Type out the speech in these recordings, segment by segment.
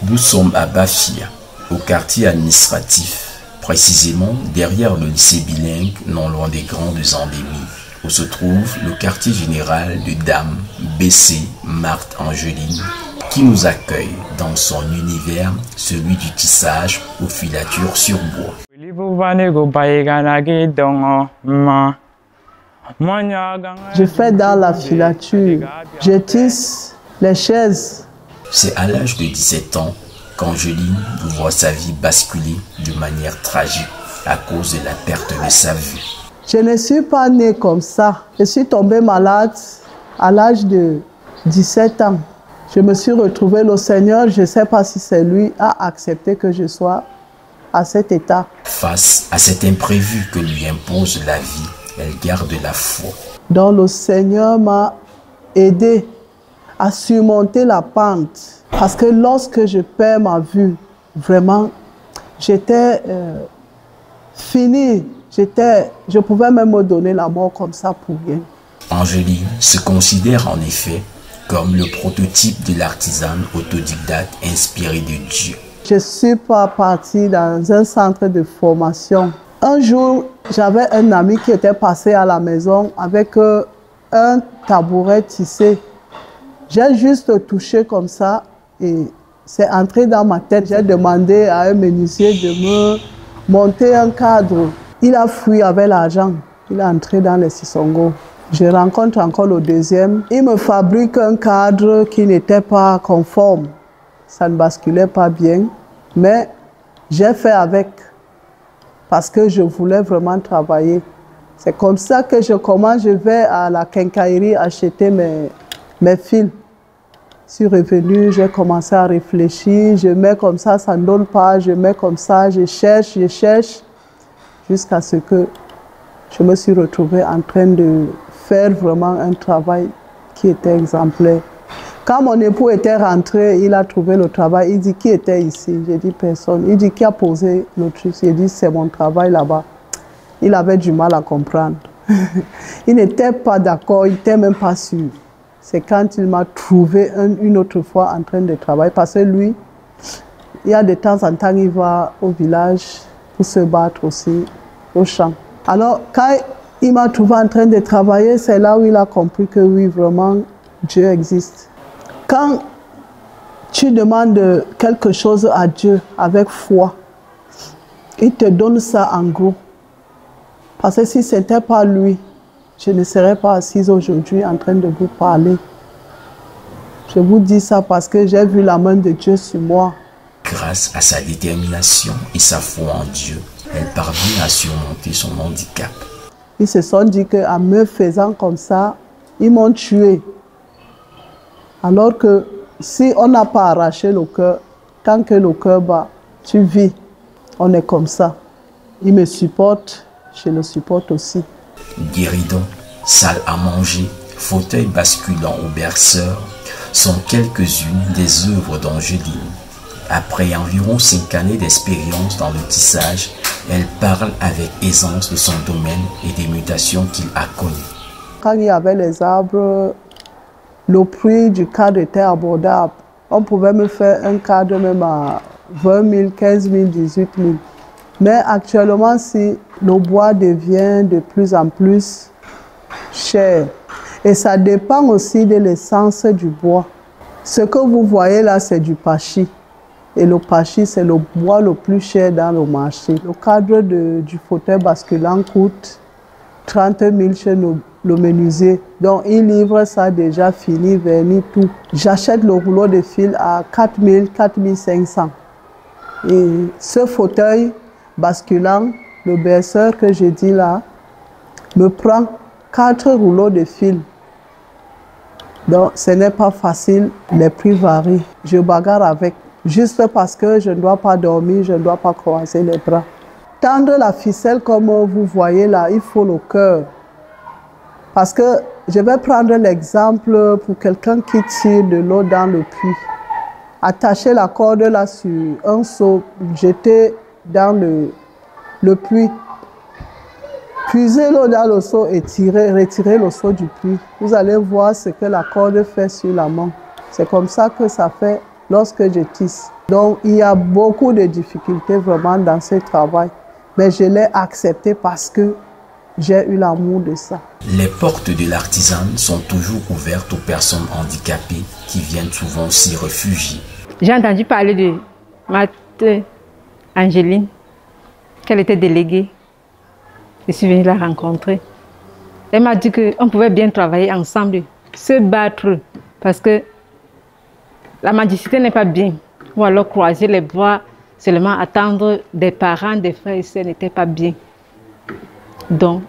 Nous sommes à Bafia, au quartier administratif, précisément derrière le lycée bilingue non loin des grandes endémies, où se trouve le quartier général de Dame B.C. Marthe Angeline, qui nous accueille dans son univers, celui du tissage aux filatures sur bois. Je fais dans la filature, je tisse les chaises. C'est à l'âge de 17 ans qu'Angeline voit sa vie basculer de manière tragique à cause de la perte de sa vue. Je ne suis pas née comme ça. Je suis tombée malade à l'âge de 17 ans. Je me suis retrouvée, le Seigneur, je ne sais pas si c'est lui, a accepté que je sois à cet état. Face à cet imprévu que lui impose la vie, elle garde la foi. Donc le Seigneur m'a aidé à surmonter la pente. Parce que lorsque je perds ma vue, vraiment, j'étais finie. Je pouvais même me donner la mort comme ça pour rien. Angeline se considère en effet comme le prototype de l'artisane autodidacte inspiré de Dieu. Je ne suis pas partie dans un centre de formation. Un jour, j'avais un ami qui était passé à la maison avec un tabouret tissé. J'ai juste touché comme ça et c'est entré dans ma tête. J'ai demandé à un menuisier de me monter un cadre. Il a fui avec l'argent. Il est entré dans les Sissongo. Je rencontre encore le deuxième. Il me fabrique un cadre qui n'était pas conforme. Ça ne basculait pas bien. Mais j'ai fait avec parce que je voulais vraiment travailler. C'est comme ça que je commence. Je vais à la quincaillerie acheter mes fils. Je suis revenue, j'ai commencé à réfléchir. Je mets comme ça ne donne pas. Je mets comme ça, je cherche. Jusqu'à ce que je me suis retrouvée en train de faire vraiment un travail qui était exemplaire. Quand mon époux était rentré, il a trouvé le travail. Il dit, qui était ici? J'ai dit, personne. Il dit, qui a posé le truc? J'ai dit, c'est mon travail là-bas. Il avait du mal à comprendre. Il n'était pas d'accord, il n'était même pas sûr. C'est quand il m'a trouvé une autre fois en train de travailler. Parce que lui, il y a de temps en temps, il va au village pour se battre aussi au champ. Alors, quand il m'a trouvé en train de travailler, c'est là où il a compris que oui, vraiment, Dieu existe. Quand tu demandes quelque chose à Dieu avec foi, il te donne ça en gros. Parce que si ce n'était pas lui, je ne serais pas assise aujourd'hui en train de vous parler. Je vous dis ça parce que j'ai vu la main de Dieu sur moi. Grâce à sa détermination et sa foi en Dieu, elle parvient à surmonter son handicap. Ils se sont dit qu'en me faisant comme ça, ils m'ont tué. Alors que si on n'a pas arraché le cœur, tant que le cœur bat, tu vis. On est comme ça. Ils me supportent, je le supporte aussi. Guéridon, salle à manger, fauteuil basculant au berceur sont quelques-unes des œuvres d'Angeline. Après environ 5 années d'expérience dans le tissage, elle parle avec aisance de son domaine et des mutations qu'il a connues. Quand il y avait les arbres, le prix du cadre était abordable. On pouvait me faire un cadre même à 20 000, 15 000, 18 000. Mais actuellement, si le bois devient de plus en plus cher, et ça dépend aussi de l'essence du bois. Ce que vous voyez là, c'est du pachi. Et le pachi, c'est le bois le plus cher dans le marché. Le cadre du fauteuil basculant coûte 30 000 chez le menuisier. Donc, il livre ça déjà fini, verni, tout. J'achète le rouleau de fil à 4 000, 4 500. Et ce fauteuil basculant, le berceur que j'ai dit là, me prend 4 rouleaux de fil. Donc, ce n'est pas facile, les prix varient. Je bagarre avec. Juste parce que je ne dois pas dormir, je ne dois pas croiser les bras. Tendre la ficelle comme vous voyez là, il faut le cœur. Parce que je vais prendre l'exemple pour quelqu'un qui tire de l'eau dans le puits. Attacher la corde là sur un seau, jeter dans le puits. Puiser l'eau dans le seau et retirer le seau du puits. Vous allez voir ce que la corde fait sur la main. C'est comme ça que ça fait lorsque je tisse. Donc, il y a beaucoup de difficultés vraiment dans ce travail. Mais je l'ai accepté parce que j'ai eu l'amour de ça. Les portes de l'artisanat sont toujours ouvertes aux personnes handicapées qui viennent souvent s'y réfugier. J'ai entendu parler de ma tante Angéline, qu'elle était déléguée. Je suis venue la rencontrer. Elle m'a dit qu'on pouvait bien travailler ensemble, se battre, parce que la mendicité n'est pas bien. Ou alors croiser les bras, seulement attendre des parents, des frères et sœurs n'était pas bien. Donc,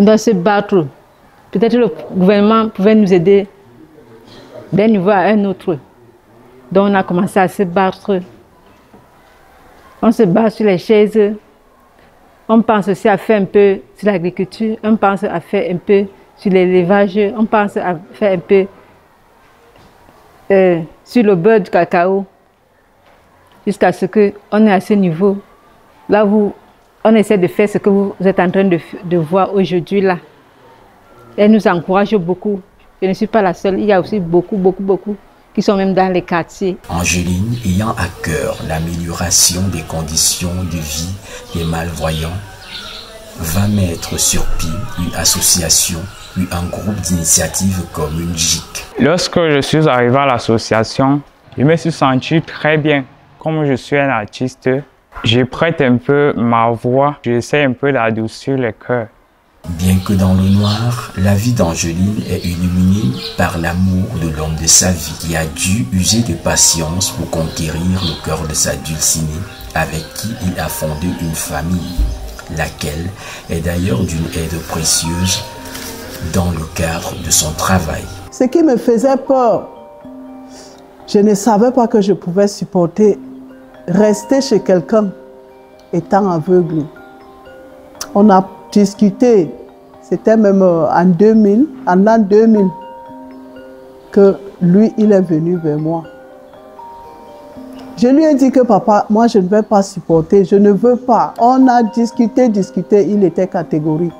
on doit se battre. Peut-être le gouvernement pouvait nous aider d'un niveau à un autre. Donc, on a commencé à se battre. On se bat sur les chaises. On pense aussi à faire un peu sur l'agriculture. On pense à faire un peu sur l'élevage. On pense à faire un peu sur le beurre du cacao. Jusqu'à ce qu'on est à ce niveau. Là où on essaie de faire ce que vous êtes en train de voir aujourd'hui là. Elle nous encourage beaucoup. Je ne suis pas la seule. Il y a aussi beaucoup qui sont même dans les quartiers. Angéline, ayant à cœur l'amélioration des conditions de vie des malvoyants, va mettre sur pied une association, puis un groupe d'initiatives comme une GIC. Lorsque je suis arrivé à l'association, je me suis senti très bien. Comme je suis un artiste, je prête un peu ma voix, j'essaie un peu d'adoucir le cœur. Bien que dans le noir, la vie d'Angéline est illuminée par l'amour de l'homme de sa vie qui a dû user de patience pour conquérir le cœur de sa dulcinée avec qui il a fondé une famille, laquelle est d'ailleurs d'une aide précieuse dans le cadre de son travail. Ce qui me faisait peur, je ne savais pas que je pouvais supporter rester chez quelqu'un étant aveugle. On a discuté, c'était même en 2000, en l'an 2000, que lui, il est venu vers moi. Je lui ai dit que papa, moi je ne vais pas supporter, je ne veux pas. On a discuté, il était catégorique.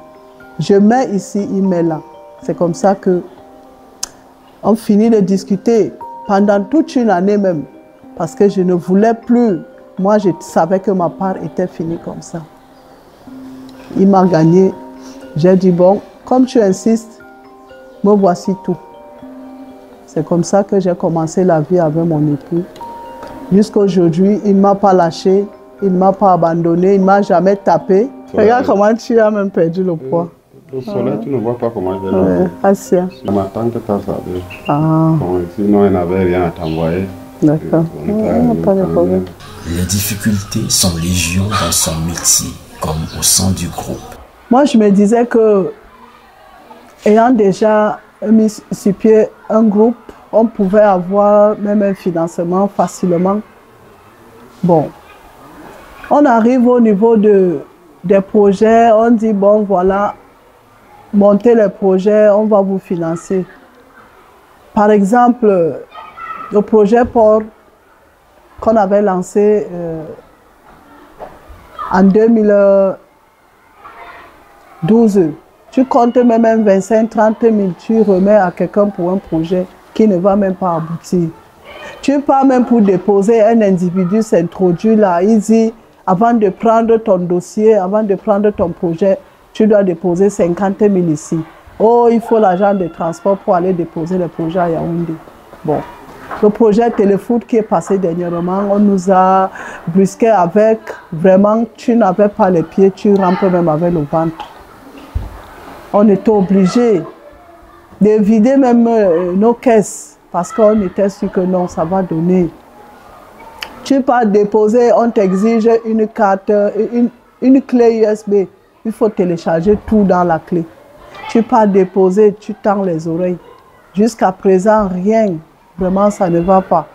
Je mets ici, il met là. C'est comme ça que on finit de discuter pendant toute une année même. Parce que je ne voulais plus. Moi, je savais que ma part était finie comme ça. Il m'a gagné. J'ai dit, bon, comme tu insistes, me voici tout. C'est comme ça que j'ai commencé la vie avec mon époux. Jusqu'à aujourd'hui, il ne m'a pas lâché, il ne m'a pas abandonné, il ne m'a jamais tapé. Regarde comment tu as même perdu le poids. Le soleil, tu ne vois pas comment je l'ai fait. Assia. Ma tante t'a salué. Ah. Bon, sinon, elle n'avait rien à t'envoyer. D'accord. Pas de problème. Les difficultés sont légion dans son métier, comme au sein du groupe. Moi, je me disais que, ayant déjà mis sur pied un groupe, on pouvait avoir même un financement facilement. Bon, on arrive au niveau des projets, on dit, bon, voilà, montez les projets, on va vous financer. Par exemple, le projet port qu'on avait lancé en 2012, tu comptes même 25-30 000, tu remets à quelqu'un pour un projet qui ne va même pas aboutir. Tu pars même pour déposer, un individu s'introduit là, il dit, avant de prendre ton dossier, avant de prendre ton projet, tu dois déposer 50 000 ici. Oh, il faut l'argent de transport pour aller déposer le projet à Yaoundé. Bon. Le projet Téléfoot qui est passé dernièrement, on nous a brusqué avec, vraiment, tu n'avais pas les pieds, tu rampes même avec le ventre. On était obligé de vider même nos caisses parce qu'on était sûr que non, ça va donner. Tu pars déposer, on t'exige une carte, une clé USB. Il faut télécharger tout dans la clé. Tu pars déposer, tu tends les oreilles. Jusqu'à présent, rien. Vraiment, ça ne va pas.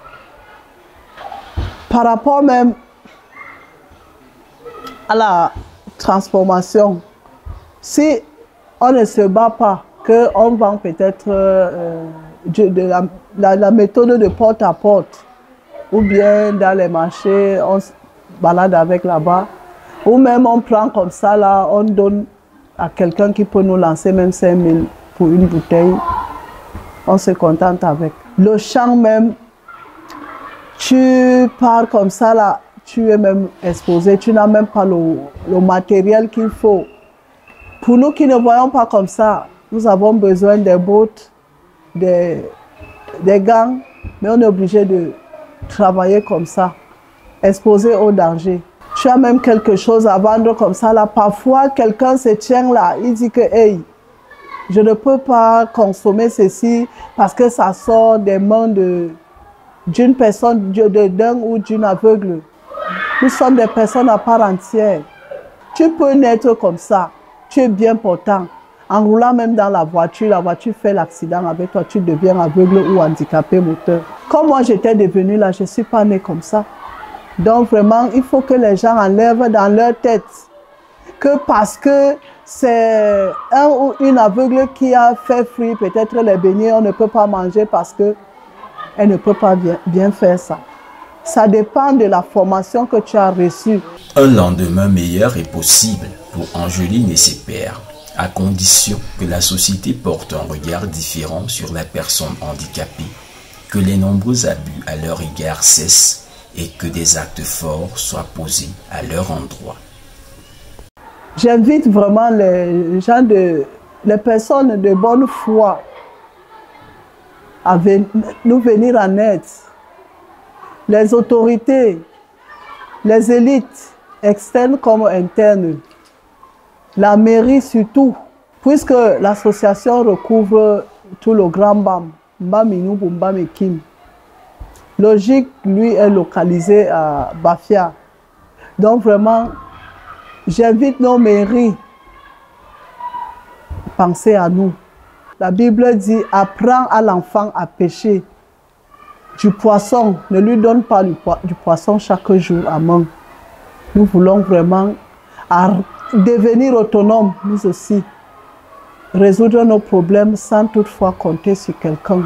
Par rapport même à la transformation, si on ne se bat pas, qu'on vend peut-être la méthode de porte à porte, ou bien dans les marchés, on se balade avec là-bas, ou même on prend comme ça, là, on donne à quelqu'un qui peut nous lancer même 5 000 pour une bouteille, on se contente avec. Le champ même, Tu pars comme ça là, tu es même exposé, tu n'as même pas le matériel qu'il faut. Pour nous qui ne voyons pas comme ça, nous avons besoin des bottes, des gants, mais on est obligé de travailler comme ça, exposé au danger. Tu as même quelque chose à vendre comme ça là. Parfois, quelqu'un se tient là, il dit que hey, je ne peux pas consommer ceci parce que ça sort des mains d'une personne, d'un ou d'une aveugle. Nous sommes des personnes à part entière. Tu peux naître comme ça. Tu es bien portant. En roulant même dans la voiture fait l'accident avec toi, tu deviens aveugle ou handicapé moteur. Comme moi j'étais devenue là, je ne suis pas née comme ça. Donc vraiment, il faut que les gens enlèvent dans leur tête que parce que c'est un ou une aveugle qui a fait frire peut-être les beignets, on ne peut pas manger parce qu'elle ne peut pas bien faire ça. Ça dépend de la formation que tu as reçue. Un lendemain meilleur est possible pour Angeline et ses pairs, à condition que la société porte un regard différent sur la personne handicapée, que les nombreux abus à leur égard cessent et que des actes forts soient posés à leur endroit. J'invite vraiment les personnes de bonne foi à nous venir en aide. Les autorités, les élites, externes comme internes, la mairie surtout, puisque l'association recouvre tout le Grand Bam, Mbaminou, Bumbam et Kim. Logique, lui, est localisé à Bafia. Donc vraiment, j'invite nos mairies à penser à nous. La Bible dit, apprends à l'enfant à pêcher. Du poisson, ne lui donne pas du poisson chaque jour à main. Nous voulons vraiment devenir autonomes, nous aussi. Résoudre nos problèmes sans toutefois compter sur quelqu'un.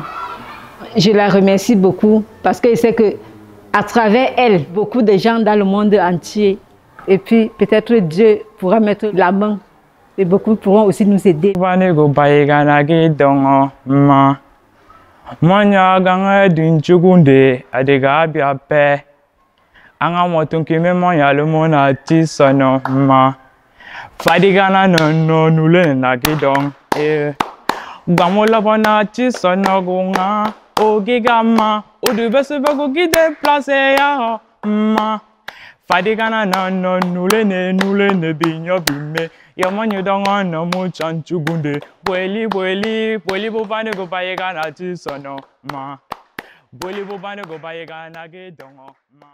Je la remercie beaucoup parce que je sais qu'à travers elle, beaucoup de gens dans le monde entier, et puis peut-être Dieu pourra mettre la main et beaucoup pourront aussi nous aider. Ogigama, o de bese bago gide place ya ma. Fadigana no nule ne binyo bime. Yamanyo dongo no mu chanchugunde. Bweli bo bane go bayega na ti sono ma. Bweli bo bane go bayega na ge dongo ma.